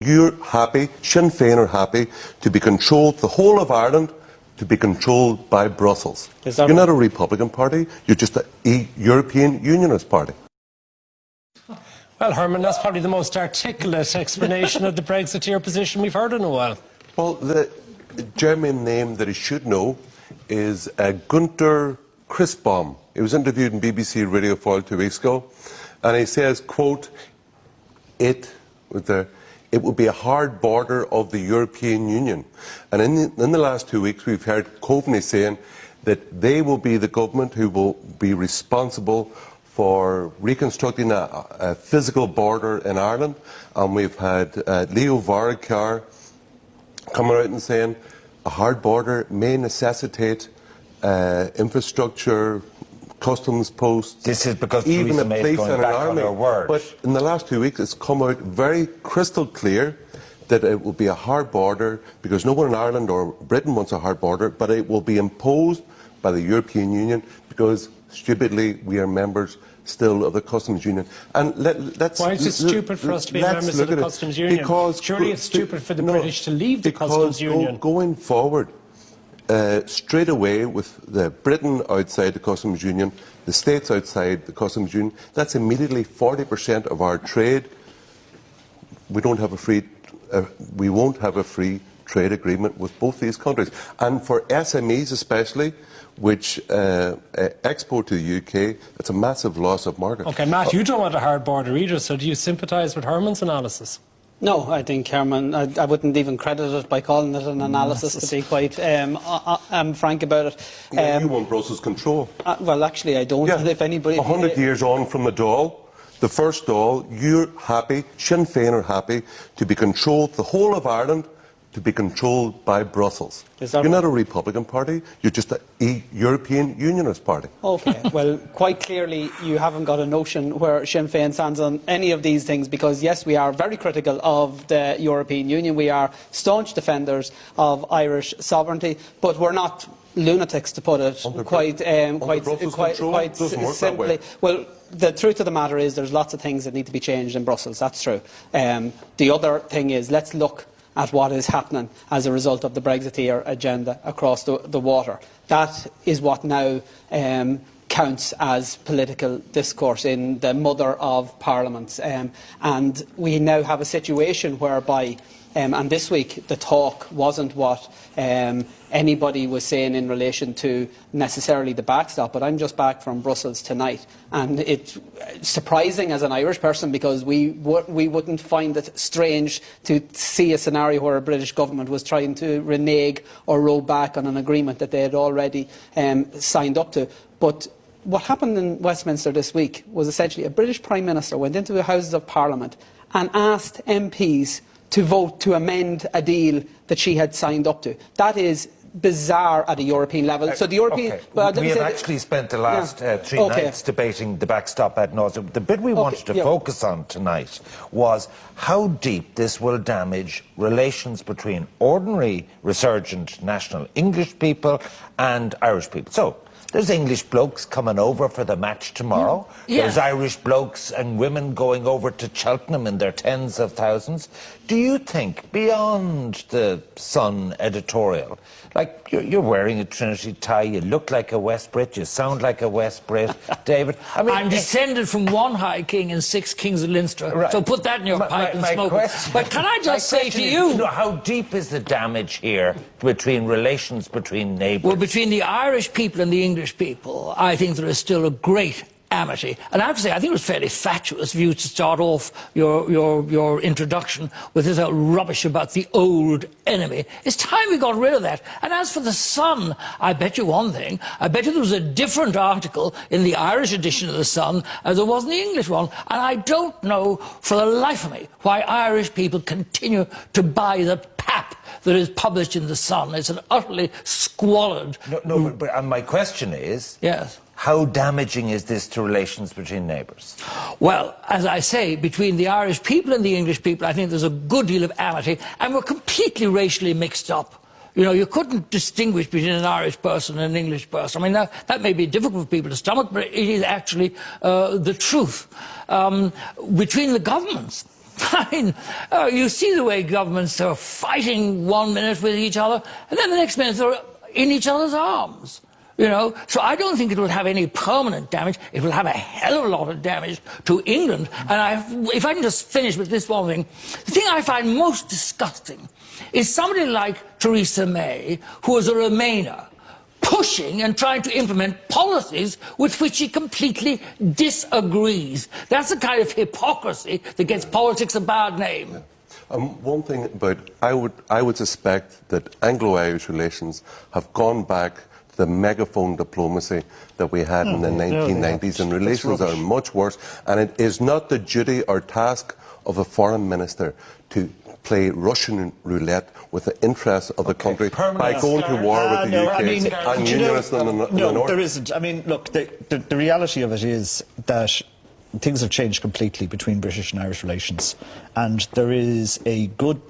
You're happy, Sinn Féin are happy to be controlled, the whole of Ireland, to be controlled by Brussels. You're not a Republican party, you're just a European Unionist party. Well, Herman, that's probably the most articulate explanation of the Brexiteer position we've heard in a while. Well, the German name that he should know is Gunter Christbaum. He was interviewed in BBC Radio 4 2 weeks ago, and he says, quote, it will be a hard border of the European Union. And in the last 2 weeks, we've heard Coveney saying that they will be the government who will be responsible for reconstructing a physical border in Ireland. And we've had Leo Varadkar coming out and saying a hard border may necessitate infrastructure, customs posts. This is because even Theresa a police and an army. Word. But in the last 2 weeks, it's come out very crystal clear that it will be a hard border because no one in Ireland or Britain wants a hard border, but it will be imposed by the European Union because, stupidly, we are members still of the customs union. And why is it stupid for us to be members of the customs union? Because surely it's stupid for the British to leave the customs union. Going forward, straight away with the Britain outside the customs union, the states outside the customs union, that's immediately 40% of our trade. We won't have a free trade agreement with both these countries. And for SMEs especially, which export to the UK, it's a massive loss of market. OK, Matt, you don't want a hard border either, so do you sympathise with Herman's analysis? No, I think, Herman, I wouldn't even credit it by calling it an analysis, to be quite frank about it. You want Brussels control. Well, actually, I don't. Yeah. If anybody... 100 years on from the Dáil, the first Dáil, you're happy, Sinn Féin are happy to be controlled, the whole of Ireland, to be controlled by Brussels. You're not a Republican party, you're just a European Unionist party. OK, well, quite clearly you haven't got a notion where Sinn Féin stands on any of these things because, yes, we are very critical of the European Union. We are staunch defenders of Irish sovereignty, but we're not lunatics, to put it quite simply. Well, the truth of the matter is there's lots of things that need to be changed in Brussels, that's true. The other thing is, let's look at what is happening as a result of the Brexiteer agenda across the water. That is what now counts as political discourse in the mother of parliaments. And we now have a situation whereby, and this week the talk wasn't what anybody was saying in relation to necessarily the backstop, but I'm just back from Brussels tonight, and it's surprising as an Irish person because we wouldn't find it strange to see a scenario where a British government was trying to renege or roll back on an agreement that they had already signed up to. But what happened in Westminster this week was essentially a British Prime Minister went into the Houses of Parliament and asked MPs to vote to amend a deal that she had signed up to. That is bizarre at a European level. So the European... Okay. Well, we have actually spent the last 3 nights debating the backstop ad nauseam. The bit we wanted to focus on tonight was how deep this will damage relations between ordinary, resurgent national English people and Irish people. So, there's English blokes coming over for the match tomorrow. Yeah. There's Irish blokes and women going over to Cheltenham in their tens of thousands. Do you think, beyond the Sun editorial, like you're wearing a Trinity tie, you look like a West Brit, you sound like a West Brit, David? I mean, I'm descended from one High King and 6 Kings of Leinster, right. So put that in your pipe and smoke it. But can I just say to you... How deep is the damage here between relations between neighbours? Well, between the Irish people and the English people, I think there is still a great amity. And I have to say, I think it was fairly fatuous of you to start off your introduction with this rubbish about the old enemy. It's time we got rid of that. And as for the Sun, I bet you one thing. I bet you there was a different article in the Irish edition of the Sun as there was in the English one. And I don't know for the life of me why Irish people continue to buy the pap that is published in the Sun. It's an utterly squalid... But my question is... Yes. How damaging is this to relations between neighbours? Well, as I say, between the Irish people and the English people, I think there's a good deal of amity, and we're completely racially mixed up. You know, you couldn't distinguish between an Irish person and an English person. I mean, that may be difficult for people to stomach, but it is actually the truth. Between the governments, I mean, you see the way governments are fighting 1 minute with each other, and then the next minute they're in each other's arms. You know, so I don't think it will have any permanent damage. It will have a hell of a lot of damage to England. And if I can just finish with this one thing, the thing I find most disgusting is somebody like Theresa May, who is a Remainer, pushing and trying to implement policies with which she completely disagrees. That's the kind of hypocrisy that gets politics a bad name. One thing about, I would suspect that Anglo-Irish relations have gone back to the megaphone diplomacy that we had in the 1990s, and relations are much worse. And it is not the duty or task of a foreign minister to play Russian roulette with the interests of the country by going to war with the UK and unionists in the north. No, there isn't. I mean, look, the reality of it is that things have changed completely between British and Irish relations, and there is a good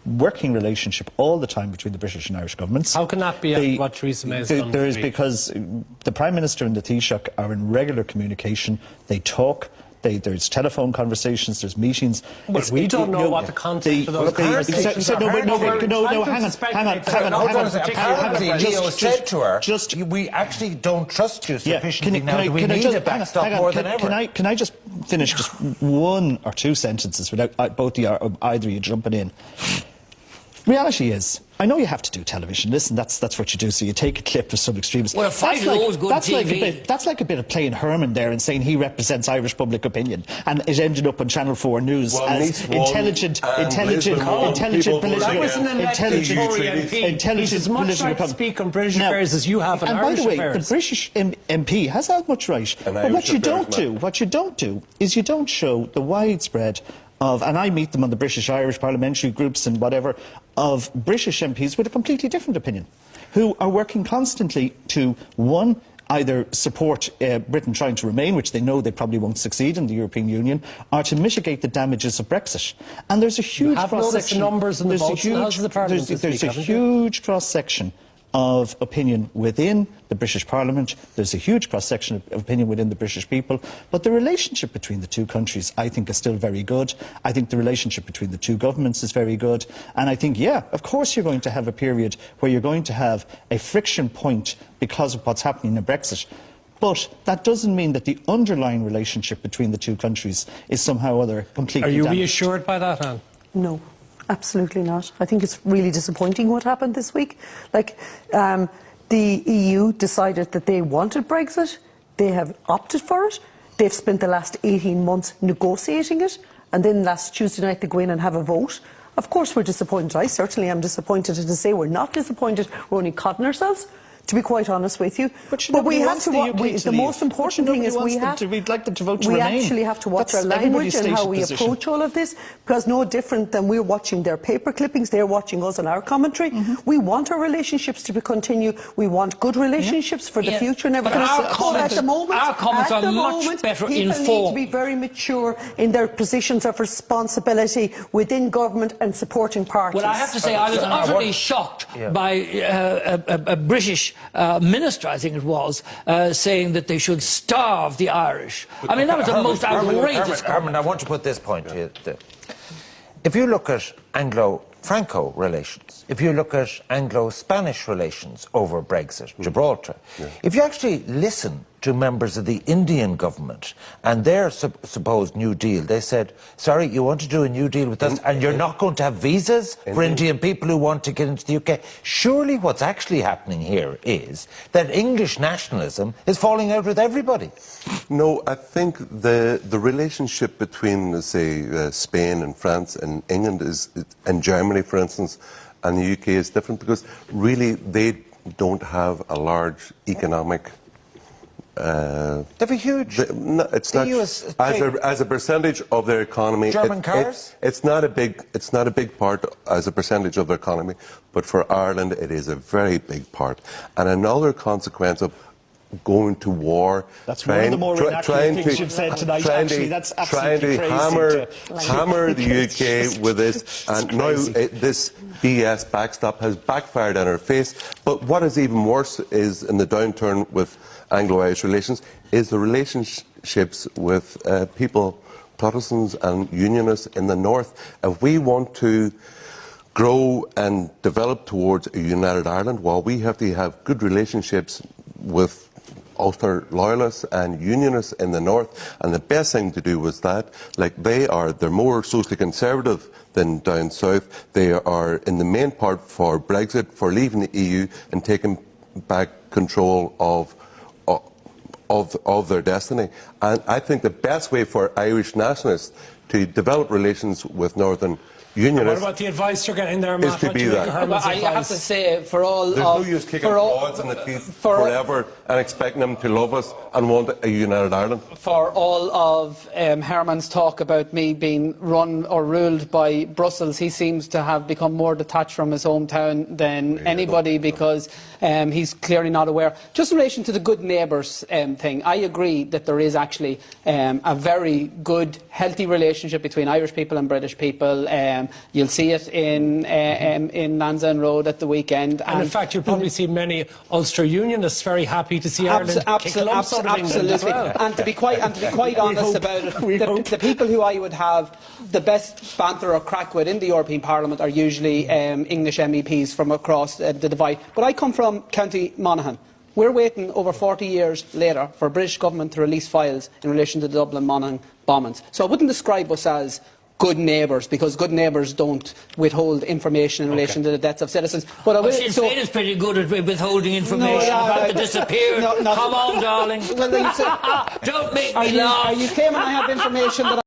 working relationship all the time between the British and Irish governments. How can that be what Theresa May has done? There is, because the Prime Minister and the Taoiseach are in regular communication. They talk. There's telephone conversations, there's meetings. But we don't know what the content of those conversations are. Hang on. Apparently, Leo said to her, we actually don't trust you sufficiently now. We need a backstop more than ever. Can I just finish just one or two sentences without either of you jumping in? Reality is, I know you have to do television. Listen, that's what you do. So you take a clip of some extremist. Well, fight always good TV. That's like a bit of playing Hermann there and saying he represents Irish public opinion, and it ended up on Channel 4 News as intelligent political. He's as much right to speak on British affairs as you have on Irish affairs. And by the way, the British MP has that much right. But what you don't do is you don't show the widespread and I meet them on the British-Irish parliamentary groups and whatever, of British MPs with a completely different opinion, who are working constantly to, one, either support Britain trying to remain, which they know they probably won't succeed in the European Union, or to mitigate the damages of Brexit. And there's a huge cross-section. There's a huge cross-section of opinion within the British Parliament. There's a huge cross-section of opinion within the British people. But the relationship between the two countries, I think, is still very good. I think the relationship between the two governments is very good. And I think, yeah, of course you're going to have a period where you're going to have a friction point because of what's happening in Brexit. But that doesn't mean that the underlying relationship between the two countries is somehow or other completely damaged. Are you reassured by that, Anne? No. Absolutely not. I think it's really disappointing what happened this week. Like, the EU decided that they wanted Brexit. They have opted for it. They've spent the last 18 months negotiating it. And then last Tuesday night they go in and have a vote. Of course we're disappointed. I certainly am disappointed. And to say we're not disappointed, we're only cutting ourselves, to be quite honest with you. But we have to. The most important thing is we actually have to watch our language and how we approach all of this, because no different than we're watching their paper clippings, they're watching us on our commentary. We want our relationships to continue. We want good relationships for the future and everything. But at the moment, our comments are much better informed. People need to be very mature in their positions of responsibility within government and supporting parties. Well, I have to say, I was utterly shocked by a British minister, I think it was, saying that they should starve the Irish. I mean, that was the most outrageous. Hermann, I want to put this point to you. If you look at Anglo-Franco relations, if you look at Anglo-Spanish relations over Brexit, Gibraltar, if you actually listen to members of the Indian government and their supposed New Deal, they said, sorry, you want to do a New Deal with us and you're not going to have visas for Indian people who want to get into the UK? Surely what's actually happening here is that English nationalism is falling out with everybody. No, I think the relationship between, say, Spain and France and England and Germany, for instance, and the UK is different because really they don't have a large economic. They've a huge. It's not as a percentage of their economy. German cars. It's not a big part as a percentage of their economy, but for Ireland it is a very big part. And another consequence of going to war, that's one of the more inaccurate things you've said tonight. Actually, that's absolutely crazy. hammer the UK with this, and now this BS backstop has backfired on our face. But what is even worse is in the downturn with Anglo-Irish relations is the relationships with people Protestants and Unionists in the North. If we want to grow and develop towards a united Ireland, well, we have to have good relationships with Ulster Loyalists and Unionists in the North, and the best thing to do was that, like they're more socially conservative than down south. They are in the main part for Brexit, for leaving the EU and taking back control of their destiny. And I think the best way for Irish nationalists to develop relations with Northern Unionists. What about the advice you're getting there, Matt? What do you make of Herman's I have advice? to say, for all there's of... no use kicking for all, broads in the teeth forever and expecting them to love us and want a united Ireland. For all of Herman's talk about me being run or ruled by Brussels, he seems to have become more detached from his hometown than anybody, because he's clearly not aware. Just in relation to the good neighbours thing, I agree that there is actually a very good, healthy relationship between Irish people and British people. You'll see it in Lansdowne Road at the weekend. And in fact, you'll probably see many Ulster Unionists very happy to see Ireland kick lumps out of England as well. And to be quite honest about it, the people who I would have the best banter or crack with in the European Parliament are usually English MEPs from across the divide. But I come from County Monaghan. We're waiting over 40 years later for a British government to release files in relation to the Dublin Monaghan bombings. So I wouldn't describe us as good neighbours, because good neighbours don't withhold information in relation to the deaths of citizens. But Sinn Féin is pretty good at withholding information about the disappeared. Come on, darling. Well, don't make me laugh. Are you claiming I have information that